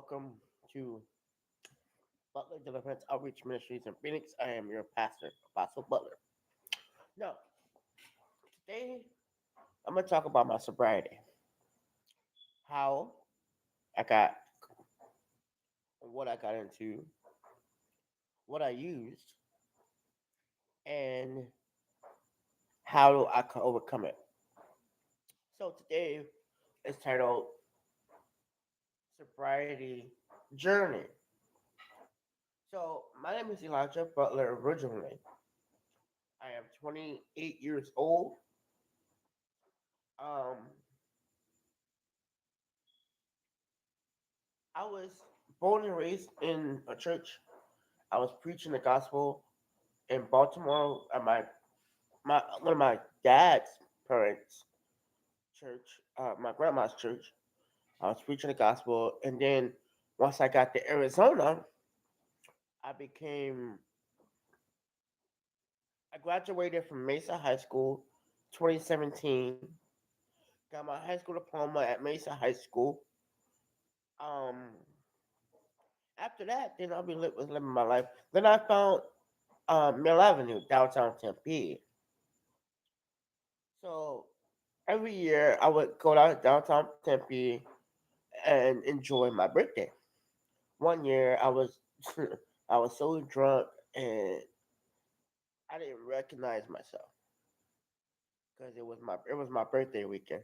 welcome to Butler Deliverance Outreach Ministries in Phoenix. I am your pastor, Apostle Butler. Now, today I'm going to talk about my sobriety, how I got, what I got into, what I used, and how I can overcome it. So today is titled Sobriety Journey. So my name is Elijah Butler originally. I am 28 years old. Um, I was born and raised in a church. I was preaching the gospel in Baltimore at my one of my dad's parents' church, my grandma's church. I was preaching the gospel, and then once I got to Arizona, I became I graduated from Mesa High School, 2017. Got my high school diploma at Mesa High School. Um, After that, then was living my life. Then I found Mill Avenue, downtown Tempe. So every year I would go downtown Tempe and enjoy my birthday. One year I was I was so drunk and I didn't recognize myself because it was my birthday weekend,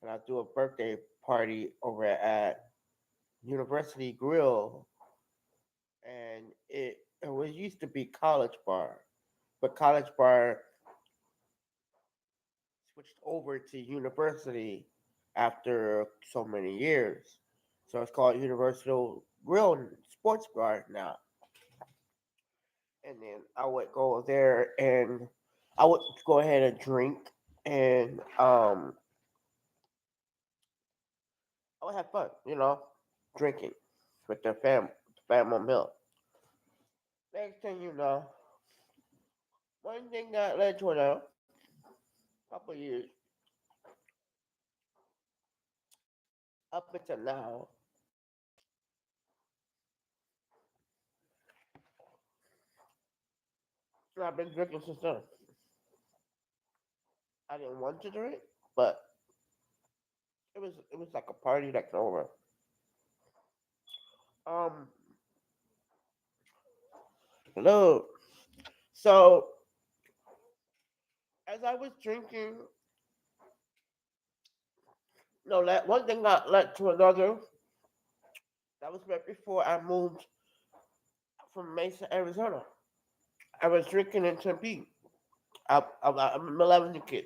and I threw a birthday party over at University Grill, and it was used to be College Bar, but College Bar switched over to University after so many years. So it's called Universal Grill Sports Bar now. And then I would go there and I would go ahead and drink and I would have fun, drinking with family meal. Next thing you know, one thing that led to another. Couple years up until now, and I've been drinking since then. I didn't want to drink, but it was like a party that came over. Um, Hello. So as I was drinking, no, that one thing got led to another. That was right before I moved from Mesa, Arizona. I was drinking in Tempe. I'm an 11 kid,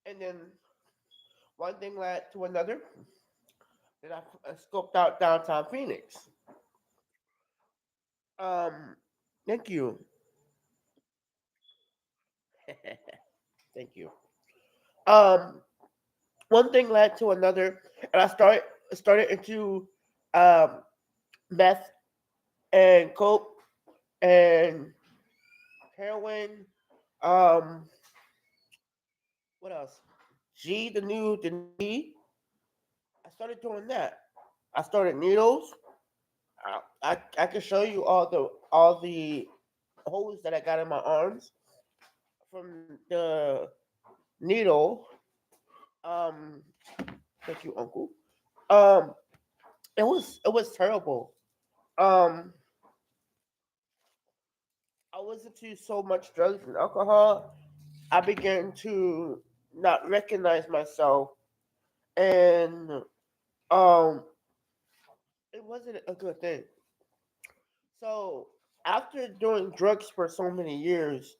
and then one thing led to another. Then I scoped out downtown Phoenix. Um, Thank you, thank you. Um, One thing led to another, and I started into um meth and coke and heroin. Um, what else? The new G. I started doing that. I started needles. I can show you all the holes that I got in my arms from the needle. Um, Thank you, Uncle. Um, it was terrible. Um, I was into so much drugs and alcohol. I began to not recognize myself, and um, it wasn't a good thing. So after doing drugs for so many years,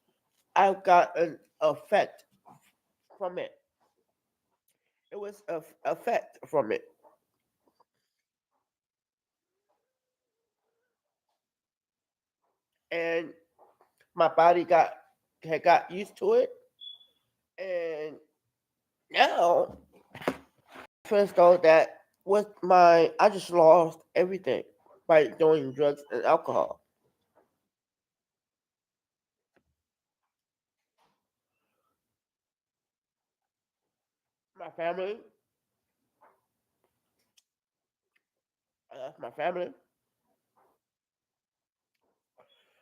I got an effect from it. It was a effect from it, and my body got used to it, and now I feel as though that with my I just lost everything by doing drugs and alcohol. My family lost my family.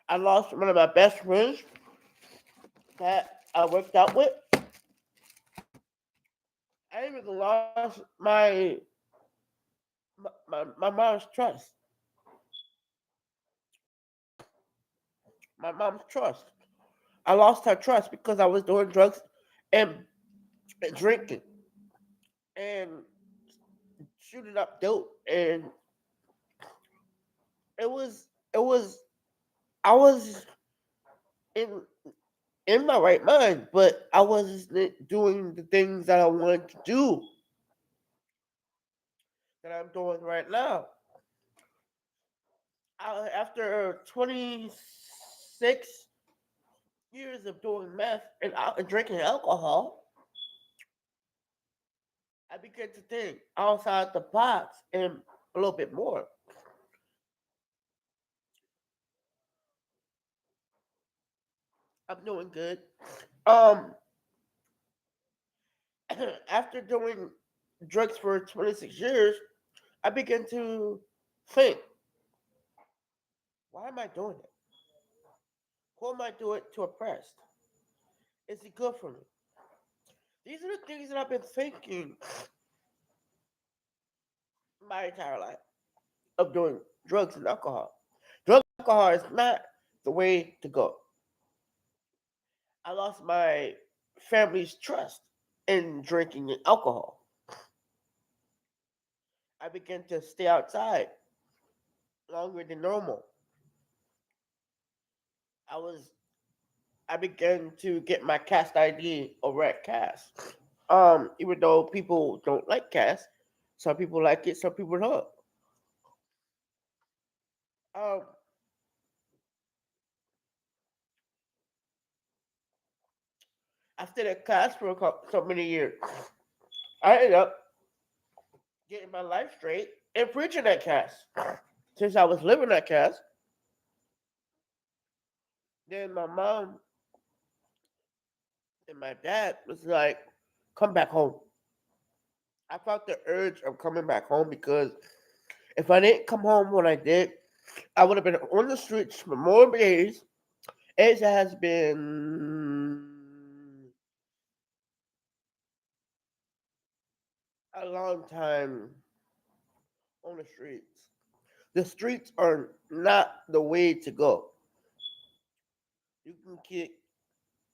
I lost one of my best friends that I worked out with. I even lost my mom's trust. My mom's trust. I lost her trust because I was doing drugs and, and drinking and shooting up dope, and it was I was in in my right mind, but I wasn't doing the things that I wanted to do that I'm doing right now. After 26 years of doing meth and drinking alcohol, I began to think outside the box and a little bit more. I'm doing good. Um, after doing drugs for 26 years, I began to think, why am I doing it? Who am I doing it to oppress? Is it good for me? These are the things that I've been thinking my entire life of doing drugs and alcohol. Drugs and alcohol is not the way to go. I lost my family's trust in drinking and alcohol. I began to stay outside longer than normal. I was I began to get my cast ID over at cast. Even though people don't like cast, some people like it, some people don't. Um, I stayed at cast for so many years. I ended up getting my life straight and preaching at cast. Since I was living at cast, then my mom and my dad was like, "Come back home." I felt the urge of coming back home because if I didn't come home when I did, I would have been on the streets for more days. It has been a long time on the streets. The streets are not the way to go. You can get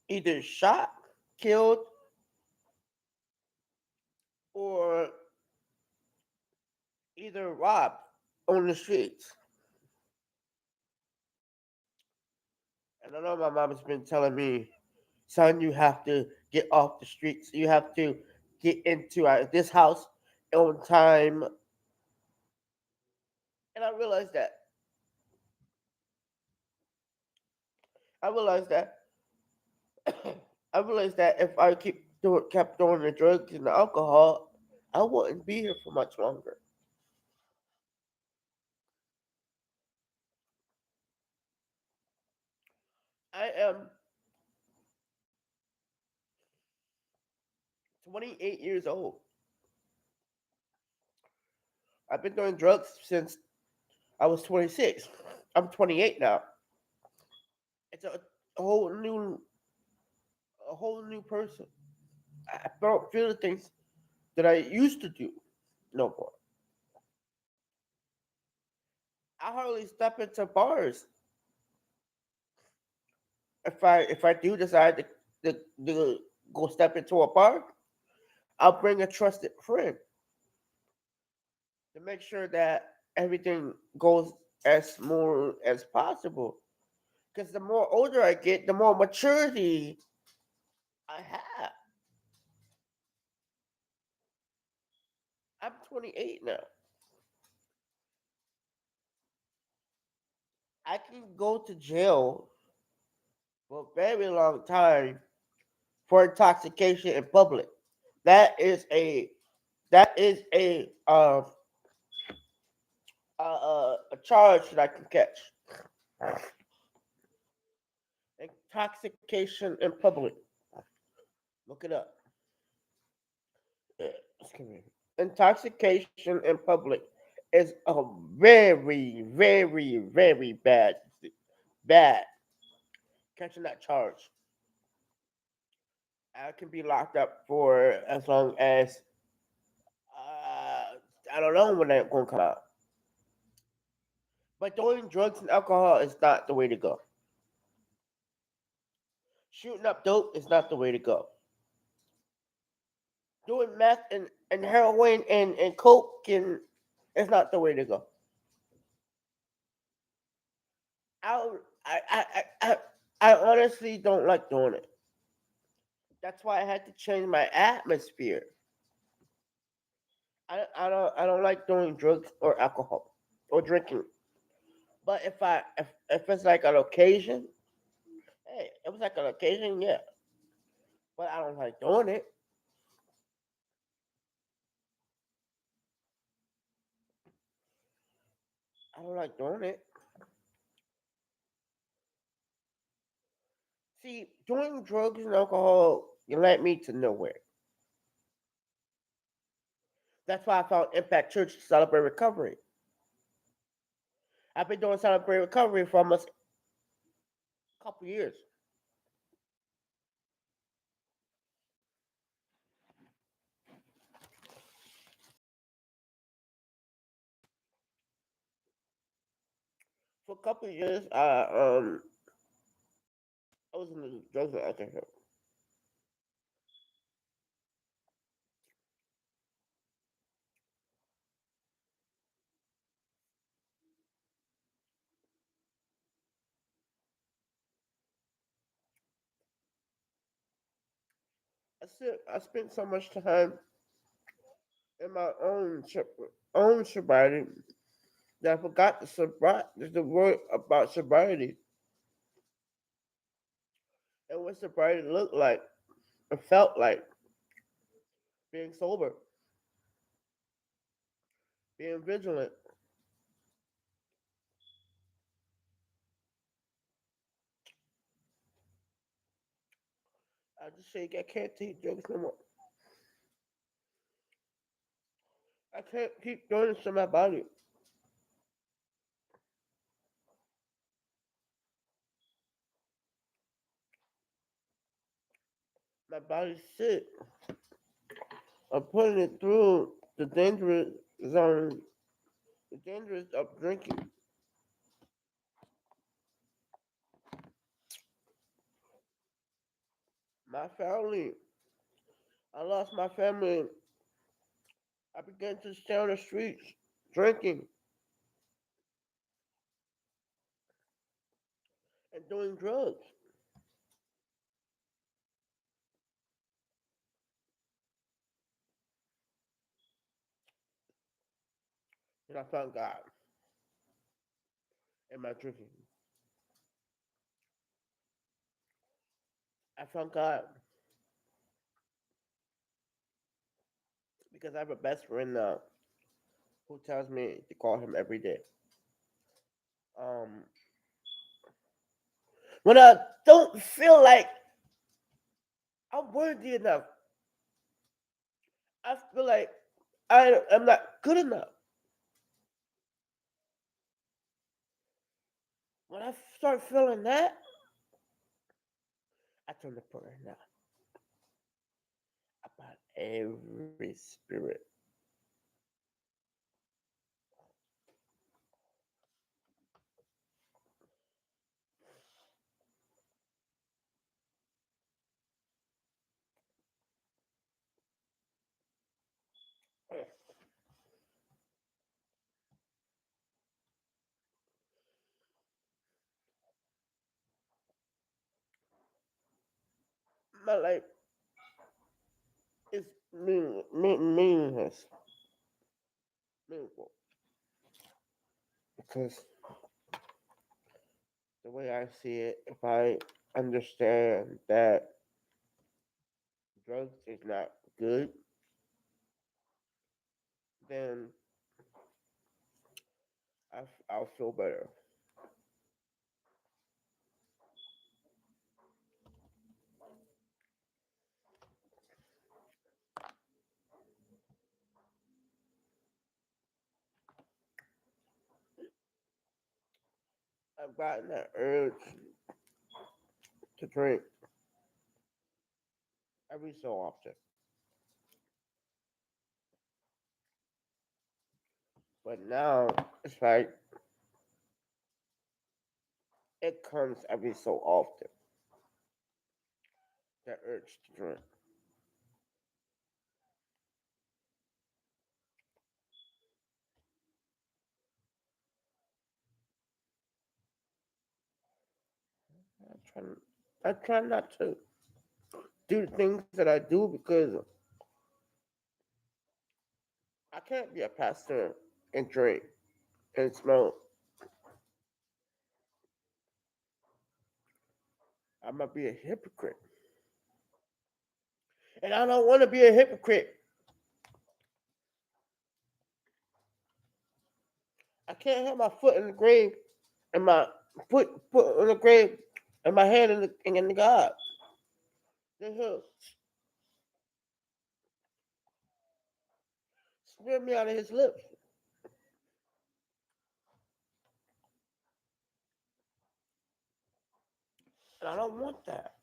either shot, killed, or either robbed on the streets. And I know my mom has been telling me, son, you have to get off the streets. You have to get into this house on time. And I realized that I realized that if I kept doing the drugs and the alcohol, I wouldn't be here for much longer. I am 28 years old. I've been doing drugs since I was 26. I'm 28 now. It's a whole new a whole new person. I don't feel the things that I used to do no more. I hardly step into bars. If I do decide to go step into a bar, I'll bring a trusted friend to make sure that everything goes as smooth as possible. Because the more older I get, the more maturity I have. I'm 28 now. I can go to jail for a very long time for intoxication in public. That is a that is a charge that I can catch. Intoxication in public. Look it up. Yeah, excuse me. Intoxication in public. is a very, very, very bad catching that charge. I can be locked up for as long as uh, I don't know when they're going to come out. But doing drugs and alcohol is not the way to go. Shooting up dope is not the way to go. Doing meth and heroin and coke is not the way to go. I I I I, I I honestly don't like doing it. That's why I had to change my atmosphere. I don't like doing drugs or alcohol or drinking. But if it's like an occasion, hey, it was like an occasion, yeah. But I don't like doing it. I don't like doing it. See, doing drugs and alcohol you led me to nowhere. That's why I found Impact Church to celebrate recovery. I've been doing celebrate recovery for almost a couple years. For a couple of years, I was in the drugs and alcohol. I spent so much time in my own sobriety that I forgot the word about sobriety and what sobriety looked like and felt like being sober, being vigilant. I just say I can't take drugs no more. I can't keep doing this to my body. My body's sick. I'm putting it through the dangerous zone, the dangerous of drinking. My family, I lost my family. I began to stay on the streets, drinking and doing drugs. And I found God in my drinking. I found God because I have a best friend now who tells me to call him every day. Um, when I don't feel like I'm worthy enough, I feel like I'm not good enough. When I start feeling that, I turn the prayer now about every spirit. My life is meaningless, meaningful, because the way I see it, if I understand that drugs is not good, then I'll feel better. I've gotten that urge to drink every so often. But now it's like it comes every so often. That urge to drink. I try, I try not to do the things that I do because I can't be a pastor and drink and smoke. I'm gonna be a hypocrite, and I don't want to be a hypocrite. I can't have my foot in the grave and my foot in the grave and my hand in the God. Then he'll smear me out of his lips, and I don't want that.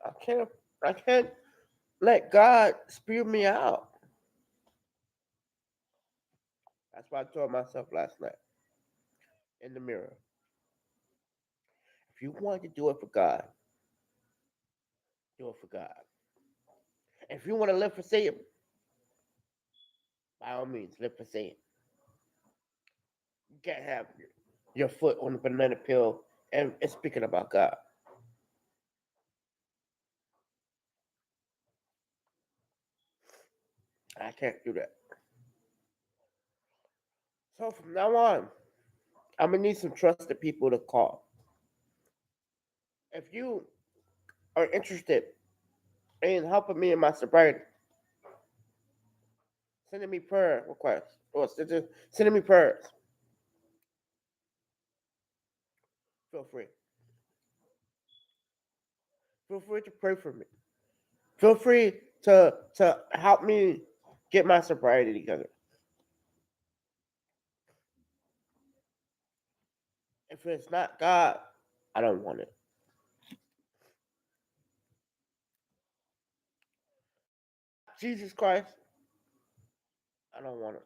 I can't. I can't let God spew me out. That's what I told myself last night in the mirror. If you want to do it for God, do it for God. If you want to live for Satan, by all means, live for Satan. You can't have your foot on the banana peel and it's speaking about God. I can't do that. So from now on, I'm gonna need some trusted people to call. If you are interested in helping me in my sobriety, sending me prayer requests or sending me prayers, feel free. Feel free to pray for me. Feel free to help me get my sobriety together. If it's not God, I don't want it. Jesus Christ, I don't want it.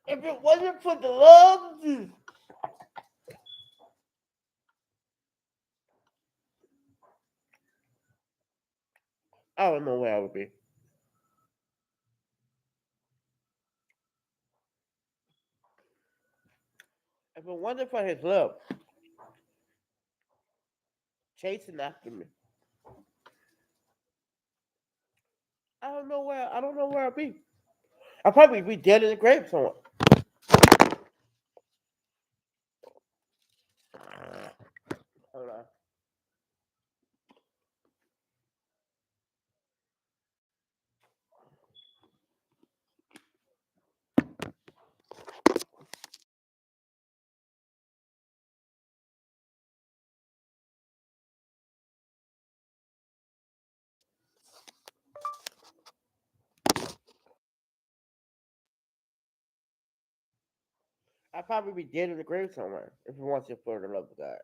If it wasn't for the love of Jesus, I don't know where I would be. If it wasn't for His love chasing after me, I don't know where I'd be. I'd probably be dead in the grave somewhere. Hold on. I'd probably be dead in the grave somewhere if it wasn't for the love of God.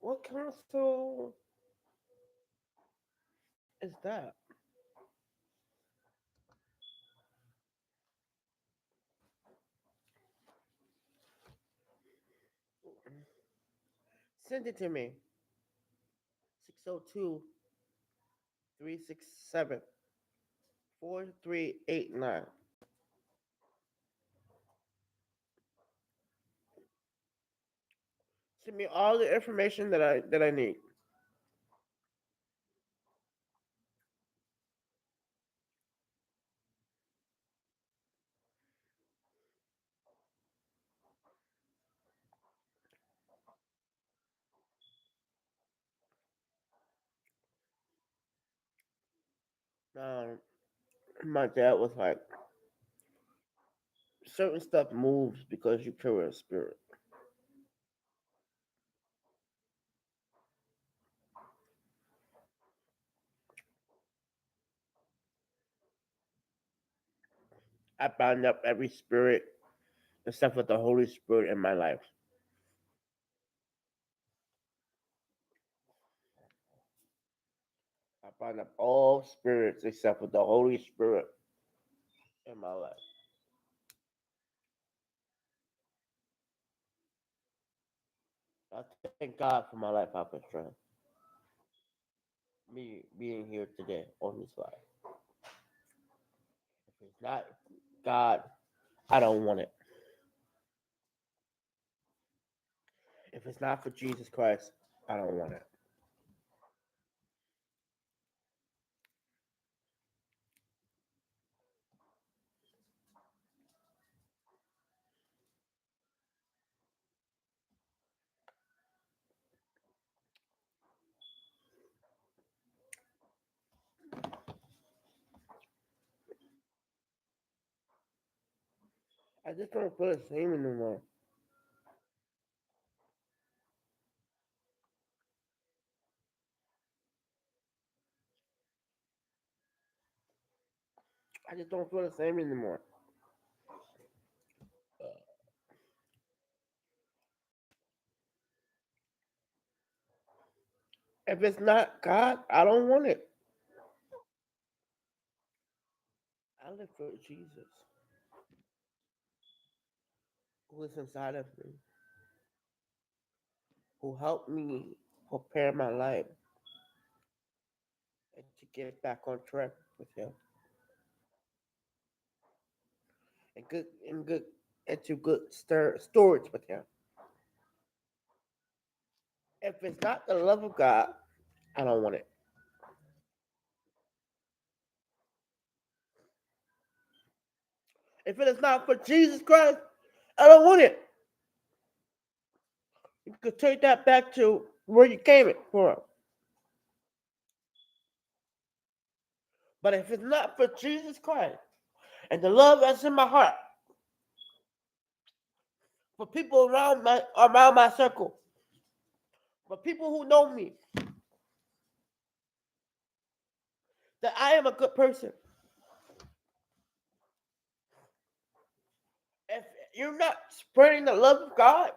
What council is that? Send it to me. 602 367 4389. Send me all the information that I need. Um, my dad was like, certain stuff moves because you carry a spirit. I bind up every spirit except for the Holy Spirit in my life. I bind up all spirits except for the Holy Spirit in my life. I thank God for my life, Papa Strength. Me being here today on this life. If it's not God, I don't want it. If it's not for Jesus Christ, I don't want it. I just don't feel the same anymore. I just don't feel the same anymore. If it's not God, I don't want it. I live for Jesus, who is inside of me, who helped me prepare my life and to get back on track with Him and good into good storage with Him. If it's not the love of God, I don't want it. If it is not for Jesus Christ, I don't want it. You could take that back to where you came it from. But if it's not for Jesus Christ and the love that's in my heart for people around my circle, for people who know me, that I am a good person. If you're not spreading the love of God,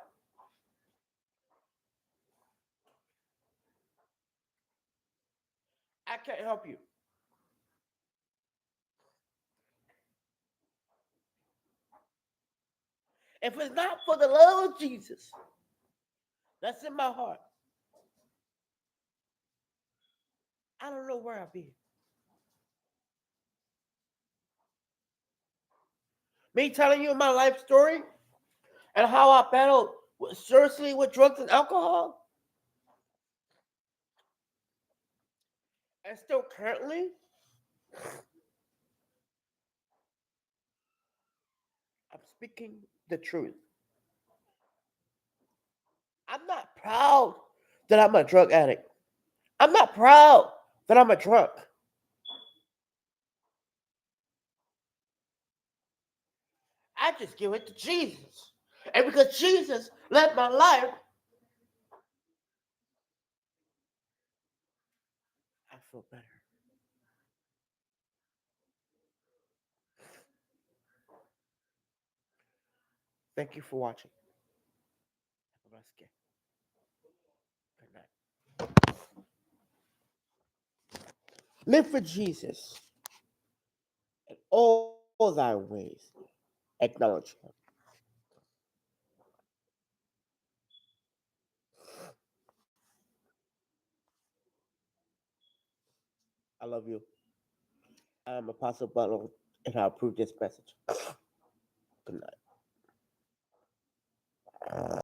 I can't help you. If it's not for the love of Jesus that's in my heart, I don't know where I'll be. Me telling you my life story and how I battled seriously with drugs and alcohol, and still currently, I'm speaking the truth. I'm not proud that I'm a drug addict. I'm not proud that I'm a drunk. I just give it to Jesus. And because Jesus led my life, I feel better. Thank you for watching. Have a blessed day. Good night. Live for Jesus in all thy ways. Acknowledge him. I love you. I'm Apostle Butler, and I approve this message. Good night.